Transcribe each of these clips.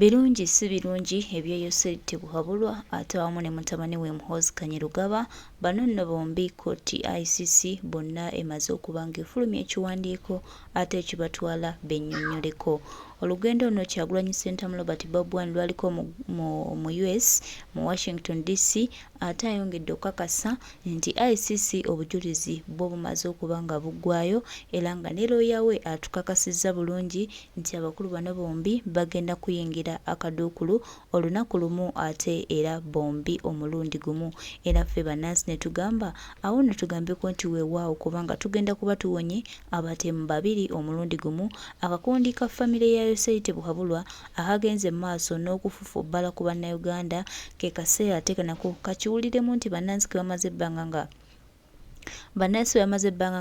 Birungi si birungi ebyeyose tebuhabulwa ate wamu ne Mutabaniwe Muhoozi Kanyerugaba bano nno bombi kkooti ICC bonna emaze okuba ng'efulumya ekiwandiiko ate ekibatwala bennyonnyoleko. Olugendo luno Kyagulanyi Ssentamu Robert Bob Wine lwaliko mu US mu Washington DC ate ayongedde okukakasa nti ICC obujulizi bwo bumaze okuba nga buggwayo era nga ne looya we atukakasizza bulungi nti abakulu bano bombi bagenda kuyingira akaduukulu olunaku lumu ate era bombi omulundi gumu. Era ffe bannansi ne tugamba awo ne tugambeko nti weewaawo kubanga tugenda kuba tuwonye abatemu babiri omulundi gumu. Akakundi ka famire ya Yosei Tebuhabulwa akagenze mu maaso n'okufufubbala ku bannayuganda ke kaseera ate nako kakiwuliremu nti bannansi bamaze ebbanga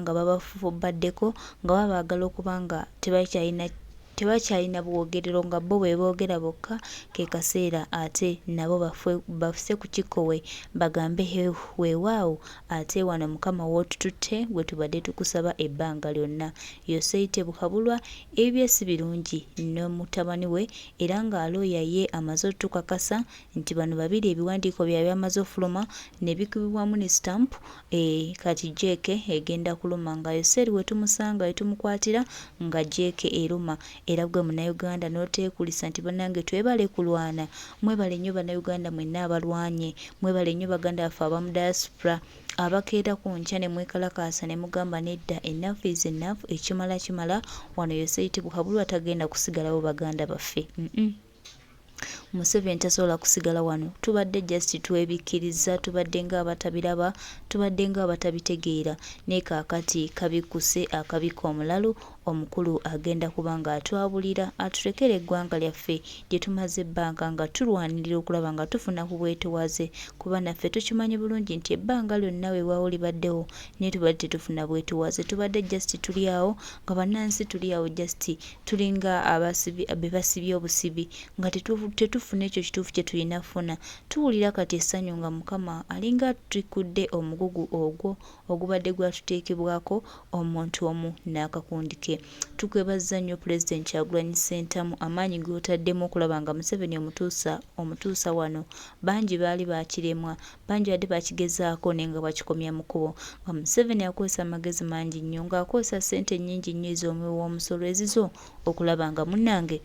nga babafufubbaddeko nga baba baagala okuba nga tebakyalina bwogerero nga bo bwe boogera bokka ke kaseera ate nabo bafuse ku kikowe bagambe weewaawo ate wano mukama wootututte gwe tubadde tukusaba ebbanga lyonna. Yosei Tebuhabulwa ebyo si birungi n'omutabani we era nga alooya ye amaze otukakasa nti bano babiri ebiwandiiko byabwe amaze ofuluma ne bikubibwamu ne stamp kati jeeke egenda kuluma nga Yosei we tumusanga we tumukwatira nga jeeke eruma. Era gwe Munnayuganda n'oteekulisa nti bannange twebale kulwana, mwebale nnyo Bannayuganda mwenna abalwanye, mwebale nnyo baganda baffe abamu Diaspora abakeera ku nkya ne mwekalakaasa ne mugamba nedda enough is enough, ekimala kimala. Wano Yosei Tebuhabulwa tagenda kusigalawo baganda baffe. Museveni tasobola kusigala wano. Tubadde just twebikkiriza, tubadde ng'abatabiraba, tubadde ng'abatabitegeera. Ne kaakati kabikuse akabika omulalu, omukulu agenda kuba nga atwabulira atutekere eggwanga lyaffe lye tumaze ebbanga nga tulwanirira okulaba nga tufuna ku bwetowaze, kuba naffe tukimanyi bulungi nti ebbanga lyonna weewaawo libaddewo naye tubadde tetufuna bwetowaze. Tubadde just tuli awo nga bannansi tuli awo just tulinga be basibye obusibi nga tetufuna ekyo kituufu kye tulina kufuna. Tuwulira kati essanyu nga Mukama alinga tukudde omugugu ogwo ogubadde gwatuteekebwako omuntu omu n'akakundi ke. Tukwebaza nnyo Pulezidenti Kyagulanyi Ssentamu amaanyi g'otaddemu okulaba nga Museveni omutuusa wano. Bangi baali bakiremwa, bangi badde bakigezaako naye nga bakikomya mu kkubo. Nga Museveni akozesa amagezi mangi nnyo ng'akozesa ssente nnyingi nnyo ez'omuwoomusolo ezizo okulaba nga munnange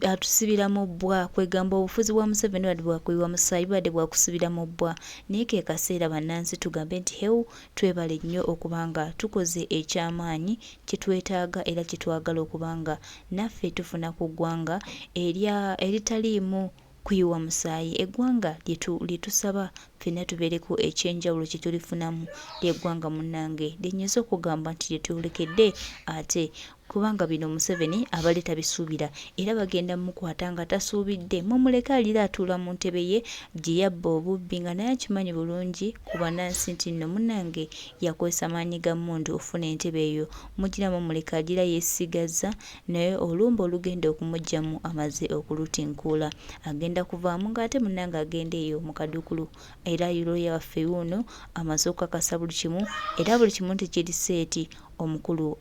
atusibira mu bbwa. Kwegamba obufuzi bwa Museveni badde bwakuyiwa musaayi badde bwakusibira mu bbwa. Naye ke kaseera bannansi tugambe nti hewu twebale nnyo okuba nga tukoze ekyamaanyi kye twetaaga era kye twagala okuba nga naffe tufuna ku ggwanga eritaliimu kuyiwa musaayi, eggwanga lyetusaba ffenna tubeereko ekyenjawulo kye tulifunamu, ly'eggwanga munnange linyiza okugamba nti lyetulekedde ate kubanga bino Museveni abali tabisuubira era bagenda mukwata nga tasuubidde. Mumuleke alira atuula mu ntebe ye gye yabba obubbi nga naye akimanyi bulungi ku bannansi nti nno munnange yakozesa maanyi ga mmundu ofuna entebe eyo. Mugiramu muleka agira yeesigazza naye olumba olugenda okumuggyamu amaze okulutinkuula. Agenda kuvaamu ng'ate munnange agenda eyo mu kaduukulu era looya waffe wuuno amaze okukakasa buli kimu era buli kimu tekiri seeti. Omukulu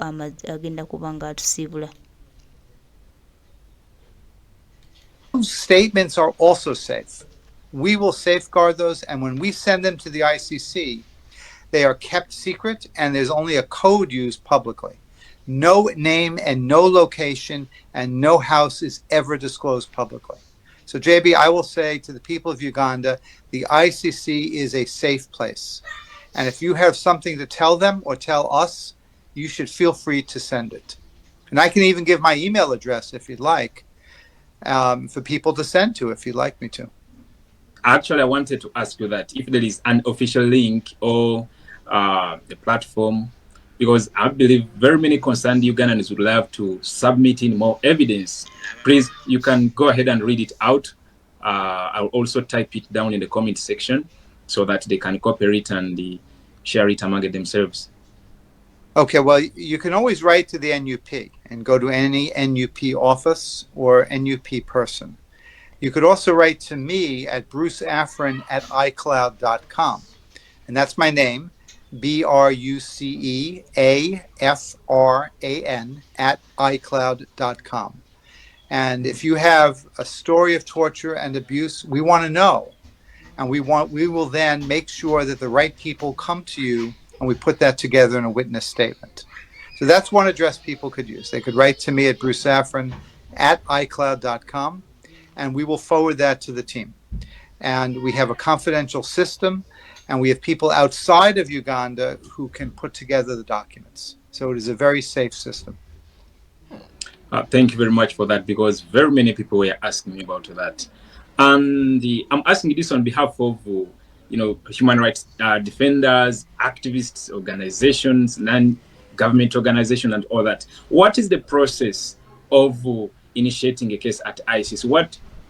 agenda kuba nga atusiibula. Statements are also safe. We will safeguard those, and when we send them to the ICC, they are kept secret and there's only a code used publicly. No name and no location and no house is ever disclosed publicly. So JB, I will say to the people of Uganda, the ICC is a safe place. And if you have something to tell them or tell us, you should feel free to send it. And I can even give my email address if you'd like, for people to send to if you'd like me to. Actually, I wanted to ask you that if there is an official link or the platform, because I believe very many concerned Ugandans would love to submit in more evidence. Please, you can go ahead and read it out. I'll also type it down in the comment section so that they can copy it and share it among themselves. Okay, well, you can always write to the NUP and go to any NUP office or NUP person. You could also write to me at bruceafran@icloud.com. And that's my name, BRUCEAFRAN @icloud.com. And if you have a story of torture and abuse, we want to know. And we will then make sure that the right people come to you, and we put that together in a witness statement. So that's one address people could use. They could write to me at brucesaffron@icloud.com, and we will forward that to the team. And we have a confidential system, and we have people outside of Uganda who can put together the documents. So it is a very safe system. Thank you very much for that, because very many people were asking me about that. And I'm asking this on behalf of human rights defenders, activists, organizations, non-government organizations, and all that. What is the process of initiating a case at ICC?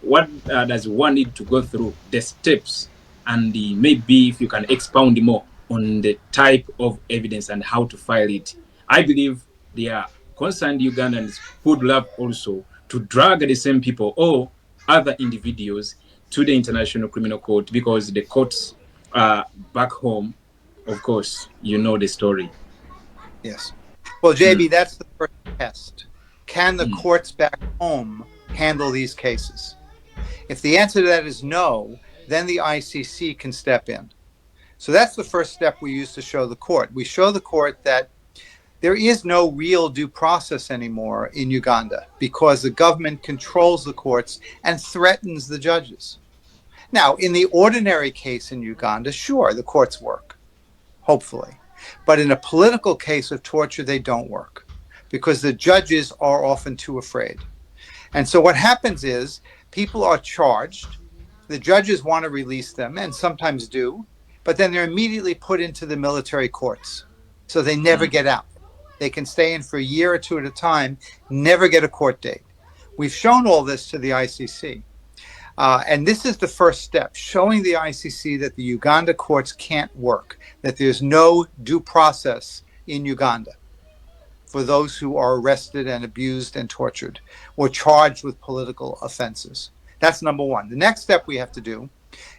What does one need to go through, the steps, and maybe if you can expound more on the type of evidence and how to file it? I believe there are concerned Ugandans would love also to drag the same people or other individuals to the International Criminal Court, because the courts back home, of course, you know the story. Yes. Well, JB, that's the first test. Can the courts back home handle these cases? If the answer to that is no, then the ICC can step in. So that's the first step we use to show the court. We show the court that there is no real due process anymore in Uganda because the government controls the courts and threatens the judges. Now, in the ordinary case in Uganda, sure, the courts work, hopefully. But in a political case of torture, they don't work because the judges are often too afraid. And so what happens is people are charged, the judges want to release them, and sometimes do, but then they're immediately put into the military courts. So they never get out. They can stay in for a year or two at a time, never get a court date. We've shown all this to the ICC. And this is the first step, showing the ICC that the Uganda courts can't work, that there's no due process in Uganda for those who are arrested and abused and tortured or charged with political offenses. That's number one. The next step we have to do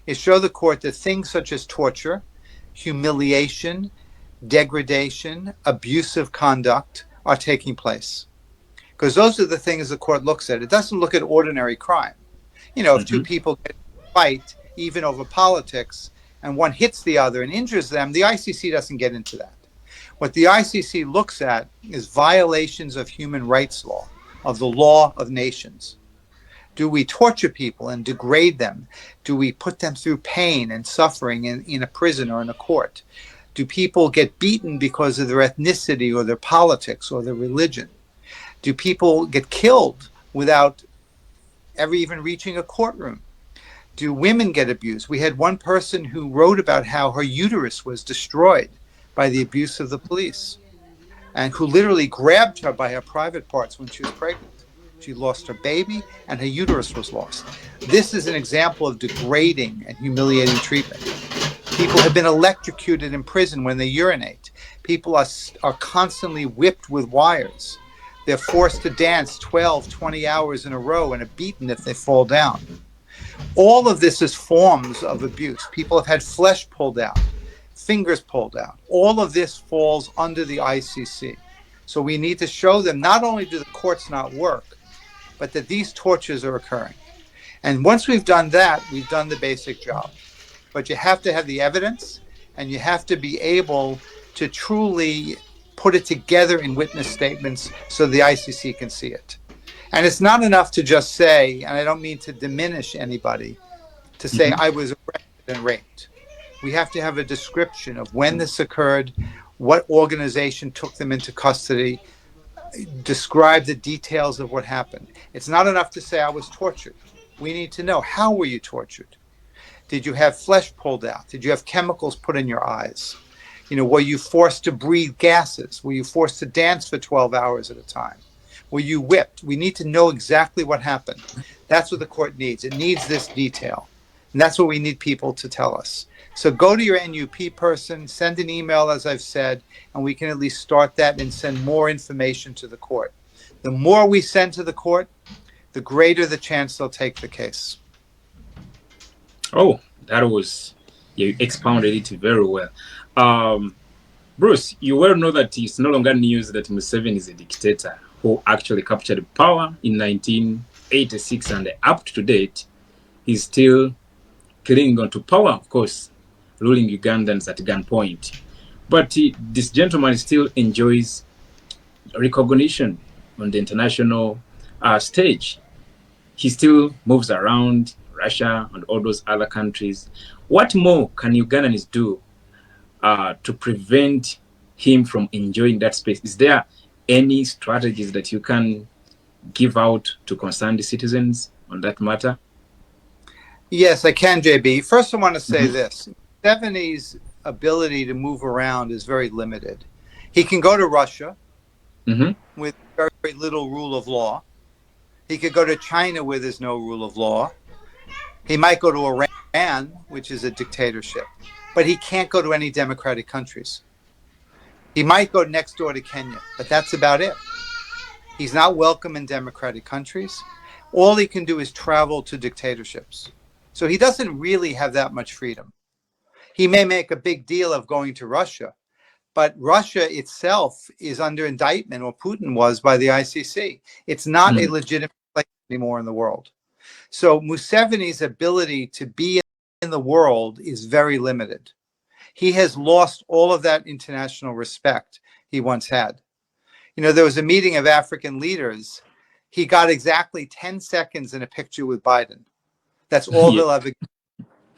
is show the court that things such as torture, humiliation, degradation, abusive conduct are taking place. Because those are the things the court looks at. It doesn't look at ordinary crime. You know, if two people get in a fight, even over politics, and one hits the other and injures them, the ICC doesn't get into that. What the ICC looks at is violations of human rights law, of the law of nations. Do we torture people and degrade them? Do we put them through pain and suffering in a prison or in a court? Do people get beaten because of their ethnicity or their politics or their religion? Do people get killed without ever even reaching a courtroom? Do women get abused? We had one person who wrote about how her uterus was destroyed by the abuse of the police, and who literally grabbed her by her private parts when she was pregnant. She lost her baby and her uterus was lost. This is an example of degrading and humiliating treatment. People have been electrocuted in prison when they urinate. People are constantly whipped with wires. They're forced to dance 12, 20 hours in a row and are beaten if they fall down. All of this is forms of abuse. People have had flesh pulled out, fingers pulled out. All of this falls under the ICC. So we need to show them not only do the courts not work, but that these tortures are occurring. And once we've done that, we've done the basic job. But you have to have the evidence, and you have to be able to truly put it together in witness statements so the ICC can see it. And it's not enough to just say, and I don't mean to diminish anybody, to say I was arrested and raped. We have to have a description of when this occurred, what organization took them into custody, describe the details of what happened. It's not enough to say I was tortured. We need to know, how were you tortured? Did you have flesh pulled out? Did you have chemicals put in your eyes? You know, were you forced to breathe gases? Were you forced to dance for 12 hours at a time? Were you whipped? We need to know exactly what happened. That's what the court needs. It needs this detail. And that's what we need people to tell us. So go to your NUP person, send an email, as I've said, and we can at least start that and send more information to the court. The more we send to the court, the greater the chance they'll take the case. Oh, you expounded it very well. Bruce, you well know that it's no longer news that Museveni is a dictator. who actually captured power in 1986, and up to date, he's still clinging on to power, of course, ruling Ugandans at gunpoint. But this gentleman still enjoys recognition on the international stage. He still moves around Russia and all those other countries. What more can Ugandans do to prevent him from enjoying that space? Is there any strategies that you can give out to concerned citizens on that matter? Yes, I can, JB. First, I want to say this. Museveni's ability to move around is very limited. He can go to Russia with very, very little rule of law. He could go to China where there's no rule of law. He might go to Iran, which is a dictatorship, but he can't go to any democratic countries. He might go next door to Kenya, but that's about it. He's not welcome in democratic countries. All he can do is travel to dictatorships. So he doesn't really have that much freedom. He may make a big deal of going to Russia, but Russia itself is under indictment, or Putin was, by the ICC. It's not a legitimate place anymore in the world. So Museveni's ability to be in the world is very limited. He has lost all of that international respect he once had. You know, there was a meeting of African leaders. He got exactly 10 seconds in a picture with Biden. That's all he'll ever get.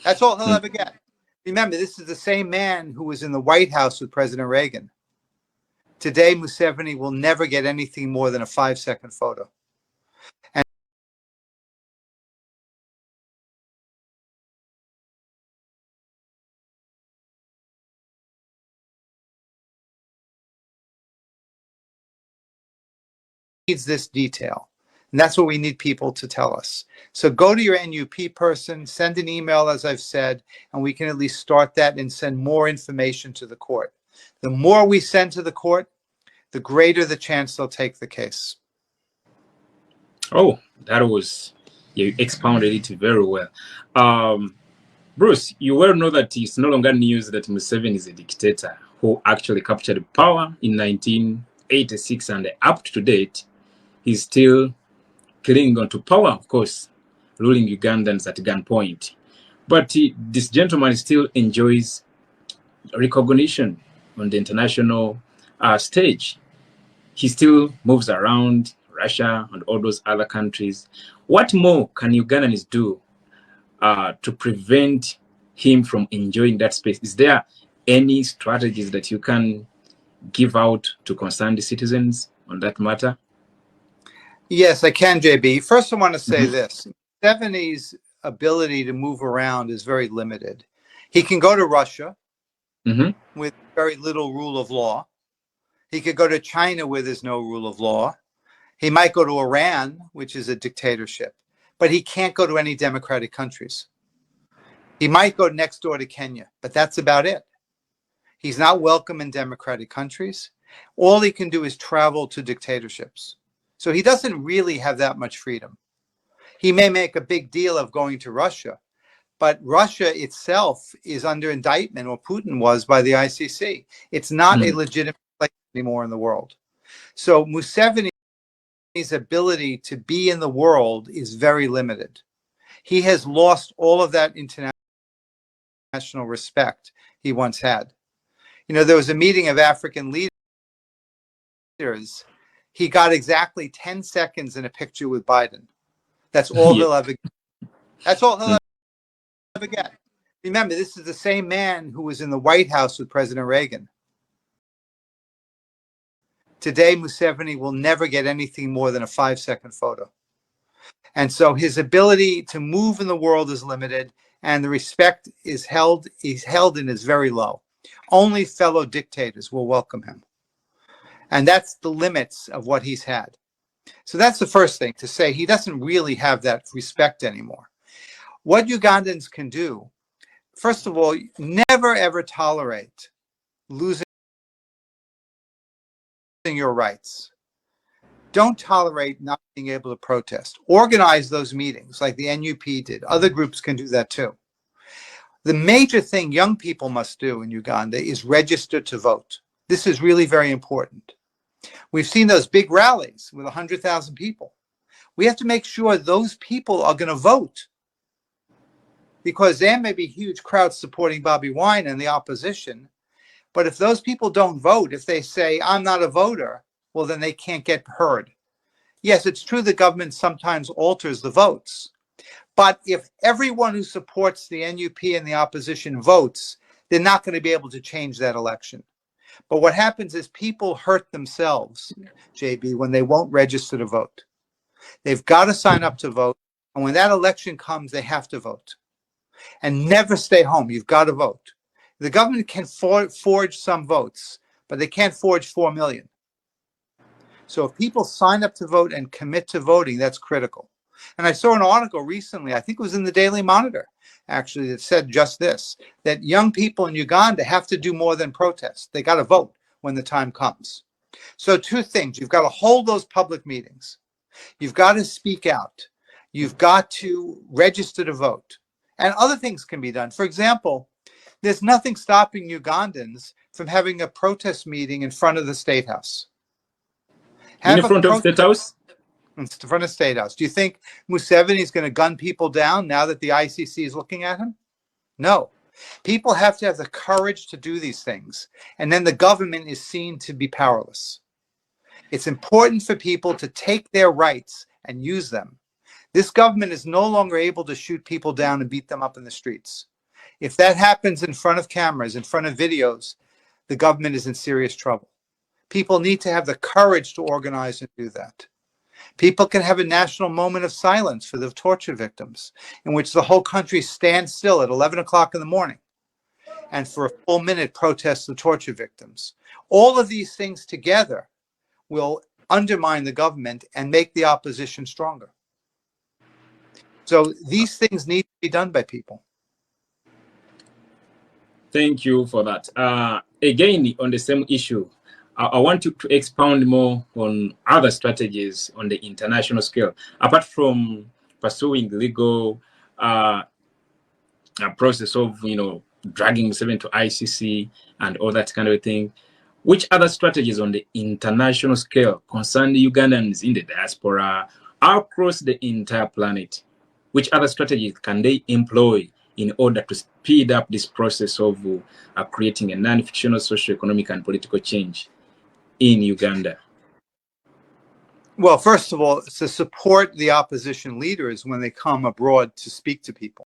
That's all he'll ever get. Remember, this is the same man who was in the White House with President Reagan. Today, Museveni will never get anything more than a 5-second photo. And needs this detail. And that's what we need people to tell us. So go to your NUP person, send an email, as I've said, and we can at least start that and send more information to the court. The more we send to the court, the greater the chance they'll take the case. Oh, that was, you expounded it very well. Bruce, you well know that it's no longer news that Museveni is a dictator who actually captured power in 1986, and up to date, he's still clinging on to power, of course, ruling Ugandans at gunpoint. But this gentleman still enjoys recognition on the international stage. He still moves around Russia and all those other countries. What more can Ugandans do to prevent him from enjoying that space? Is there any strategies that you can give out to concerned citizens on that matter? Yes, I can, JB. First, I want to say this. Museveni's ability to move around is very limited. He can go to Russia with very little rule of law. He could go to China where there's no rule of law. He might go to Iran, which is a dictatorship, but he can't go to any democratic countries. He might go next door to Kenya, but that's about it. He's not welcome in democratic countries. All he can do is travel to dictatorships. So he doesn't really have that much freedom. He may make a big deal of going to Russia, but Russia itself is under indictment, or Putin was, by the ICC. It's not a legitimate place anymore in the world. So Museveni's ability to be in the world is very limited. He has lost all of that international respect he once had. You know, there was a meeting of African leaders. He got exactly 10 seconds in a picture with Biden. That's all he'll ever get. That's all he'll ever get. Remember, this is the same man who was in the White House with President Reagan. Today, Museveni will never get anything more than a 5-second photo. And so his ability to move in the world is limited, and the respect is held and is very low. Only fellow dictators will welcome him. And that's the limits of what he's had. So that's the first thing, to say he doesn't really have that respect anymore. What Ugandans can do, first of all, never ever tolerate losing your rights. Don't tolerate not being able to protest. Organize those meetings like the NUP did. Other groups can do that too. The major thing young people must do in Uganda is register to vote. This is really very important. We've seen those big rallies with 100,000 people. We have to make sure those people are going to vote, because there may be huge crowds supporting Bobi Wine and the opposition. But if those people don't vote, if they say, I'm not a voter, well, then they can't get heard. Yes, it's true the government sometimes alters the votes. But if everyone who supports the NUP and the opposition votes, they're not going to be able to change that election. But what happens is people hurt themselves, JB, when they won't register to vote. They've got to sign up to vote. And when that election comes, they have to vote. And never stay home. You've got to vote. The government can forge some votes, but they can't forge 4 million. So if people sign up to vote and commit to voting, that's critical. And I saw an article recently, I think it was in the Daily Monitor, actually, that said just this, that young people in Uganda have to do more than protest. They got to vote when the time comes. So two things. You've got to hold those public meetings. You've got to speak out. You've got to register to vote. And other things can be done. For example, there's nothing stopping Ugandans from having a protest meeting in front of the State House. In front of State House? In front of State House. Do you think Museveni is going to gun people down now that the ICC is looking at him? No. People have to have the courage to do these things. And then the government is seen to be powerless. It's important for people to take their rights and use them. This government is no longer able to shoot people down and beat them up in the streets. If that happens in front of cameras, in front of videos, the government is in serious trouble. People need to have the courage to organize and do that. People can have a national moment of silence for the torture victims, in which the whole country stands still at 11 o'clock in the morning and for a full minute protest the torture victims. All of these things together will undermine the government and make the opposition stronger. So these things need to be done by people. Thank you for that. Again, on the same issue, I want you to expound more on other strategies on the international scale, apart from pursuing legal process of, dragging Museveni to ICC and all that kind of thing. Which other strategies on the international scale concern the Ugandans in the diaspora across the entire planet? Which other strategies can they employ in order to speed up this process of creating a non-fictional socio-economic and political change in Uganda? Well, first of all, to support the opposition leaders when they come abroad to speak to people.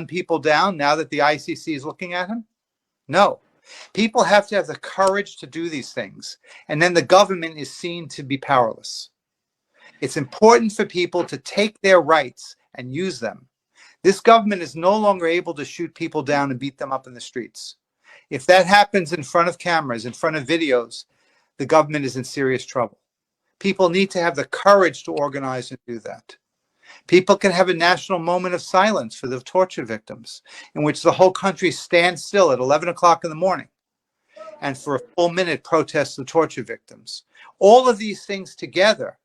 People down now that the ICC is looking at him? No. People have to have the courage to do these things. And then the government is seen to be powerless. It's important for people to take their rights and use them. This government is no longer able to shoot people down and beat them up in the streets. If that happens in front of cameras, in front of videos, the government is in serious trouble. People need to have the courage to organize and do that. People can have a national moment of silence for the torture victims, in which the whole country stands still at 11 o'clock in the morning and for a full minute protest the torture victims. All of these things together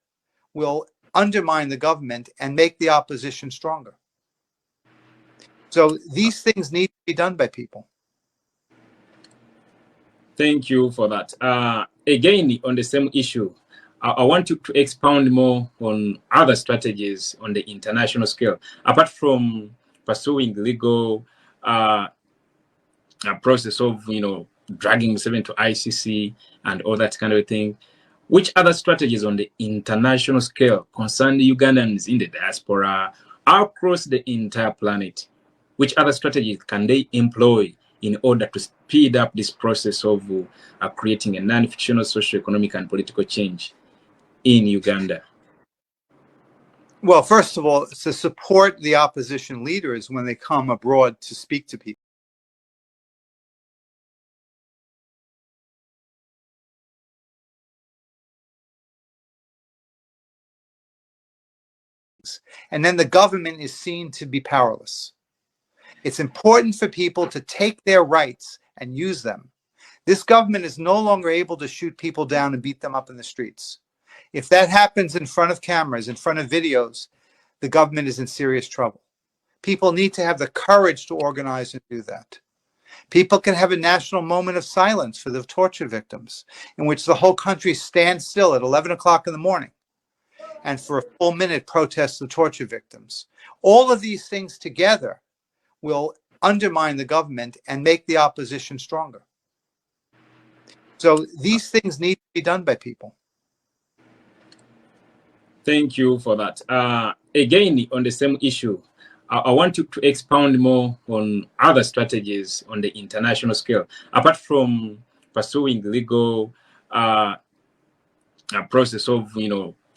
will undermine the government and make the opposition stronger. So these things need to be done by people. Thank you for that. Again, on the same issue, I want you to expound more on other strategies on the international scale, apart from pursuing legal process of, dragging Museveni to ICC and all that kind of thing. Which other strategies on the international scale concern the Ugandans in the diaspora across the entire planet? Which other strategies can they employ in order to speed up this process of creating a non-fictional socio-economic and political change in Uganda? Well, first of all, to support the opposition leaders when they come abroad to speak to people. And then the government is seen to be powerless. It's important for people to take their rights and use them. This government is no longer able to shoot people down and beat them up in the streets. If that happens in front of cameras, in front of videos, the government is in serious trouble. People need to have the courage to organize and do that. People can have a national moment of silence for the torture victims, in which the whole country stands still at 11 o'clock in the morning and for a full minute protests the torture victims. All of these things together will undermine the government and make the opposition stronger. So these things need to be done by people. Thank you for that. Again, on the same issue, I want you to expound more on other strategies on the international scale, apart from pursuing legal process of,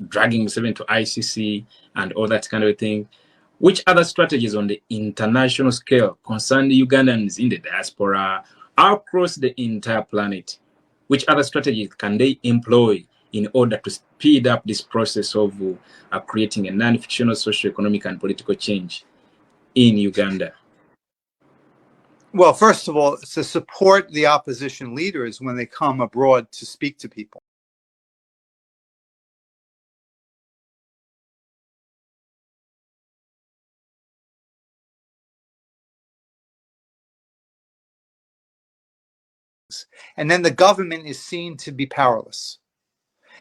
dragging Museveni to ICC and all that kind of thing. Which other strategies on the international scale concern Ugandans in the diaspora across the entire planet? Which other strategies can they employ in order to speed up this process of creating a non-fictional socio-economic and political change in Uganda? Well, first of all, to support the opposition leaders when they come abroad to speak to people. And then the government is seen to be powerless.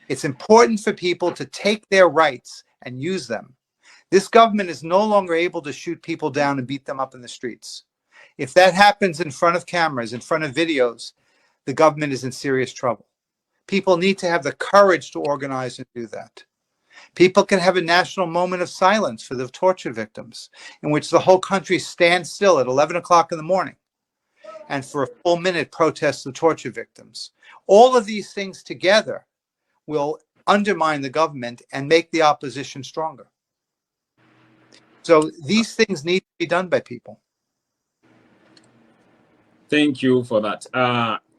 It's important for people to take their rights and use them. This government is no longer able to shoot people down and beat them up in the streets. If that happens in front of cameras, in front of videos, the government is in serious trouble. People need to have the courage to organize and do that. People can have a national moment of silence for the torture victims, in which the whole country stands still at 11 o'clock in the morning and for a full minute protests the torture victims. All of these things together will undermine the government and make the opposition stronger. So these things need to be done by people. Thank you for that.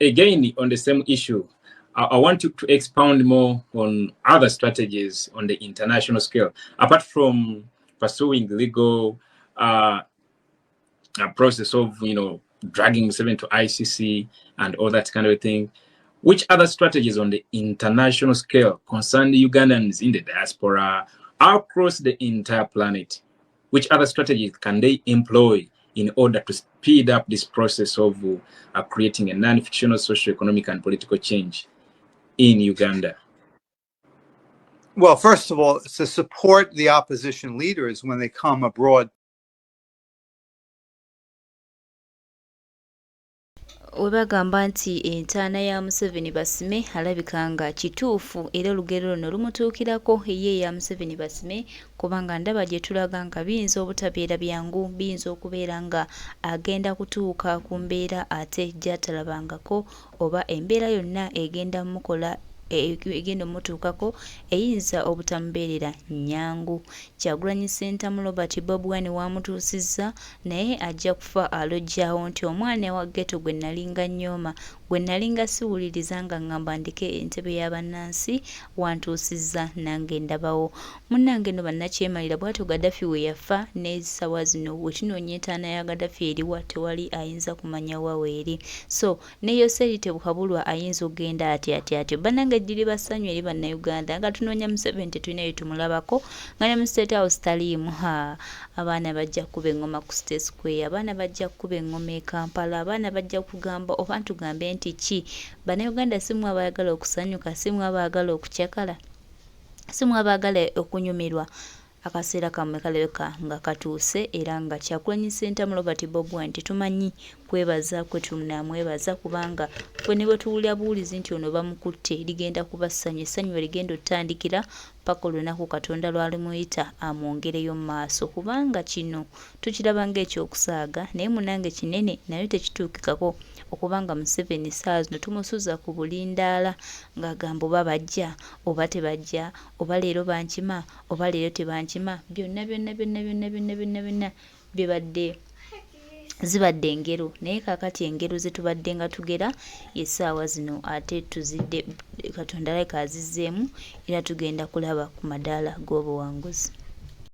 Again, on the same issue, I want you to expound more on other strategies on the international scale, apart from pursuing legal process of, dragging Museveni to ICC and all that kind of thing. Which other strategies on the international scale concern Ugandans in the diaspora across the entire planet? Which other strategies can they employ in order to speed up this process of creating a non-fictional socio-economic and political change in Uganda? Well, first of all, to support the opposition leaders when they come abroad. Webagamba nti entaana ya Museveni basime alabika nga kituufu era olugero luno lumutuukirako ye ya Museveni basime kubanga ndaba gye tulaga nga biyinza obutabeera byangu, biyinza okubeera nga agenda kutuuka ku mbeera ate gy'atalabangako oba embeera yonna egenda mukola egenda mutuukako eyinza obutamubeerera nnyangu. Kyagulanyi Ssentamu Robert Bobi Wine wamutuusizza naye ajja kufa alojjaawo nti omwana wa ghetto gwe nalinga nyooma gwe nalinga siwuliriza nga ngamba ndike entebe y'abannansi wantuusizza nange ndabawo. Munnange no bannakyemalira bw'atyo Gaddafi we yafa n'essawa zino we tunoonya entaana ya Gaddafi eriwa tewali ayinza kumanya wa weeri. So ne Yoseri Tebukabulwa ayinza okugenda atyo bannange ddiri basanyu eri bannayuganda nga tunoonya Museveni tetulina bye tumulabako nga ne mu State House taliimu. Abaana bajja kuba engoma ku State Square, abaana bajja kuba engoma e Kampala, abaana bajja kugamba oba tugambe nti ki bannayuganda simu abaagala okusanyuka, simu abaagala okukyakala, simu abaagala okunyumirwa. Akaseera kammwe kalabika nga katuuse era nga Kyagulanyi Ssentamu Robert Bobi Wine tetumanyi kwebaza kwe tunamwebaza kubanga ffe ne bwe tuwulira buwulizi nti ono bamukutte ligenda kuba ssanyu, essanyu ligenda otandikira paka olunaku Katonda lwalimuyita amwongereyo mu maaso kubanga kino tukiraba ng'ekyokusaaga naye munange kinene nayo tekituukikako okubanga Museveni saa zino tumusuza ku bulindaala ng'agamba oba bajja oba tebajja oba leero bankima oba leero tebankima. Byonna bibadde zibadde engero naye kaakati engero ze tubadde nga tugera essaawa zino ate tuzidde Katonda alabika azizzeemu era tugenda kulaba ku madaala g'obuwanguzi.